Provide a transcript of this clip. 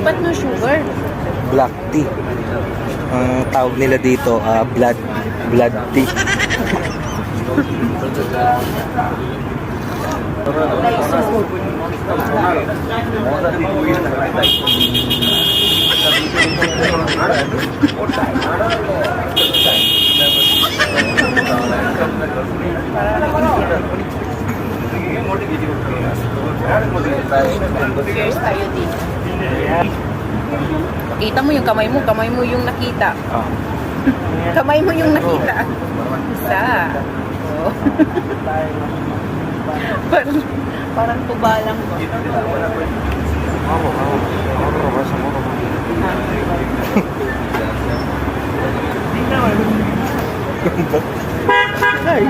Ba't no sugar? Black tea. Ang tawag nila dito, blood tea. Cheers tayo dito. Kita mo yung kamay mo yung nakita. Kamay mo yung nakita. Isa. Oh. parang tuba lang ko. Ay,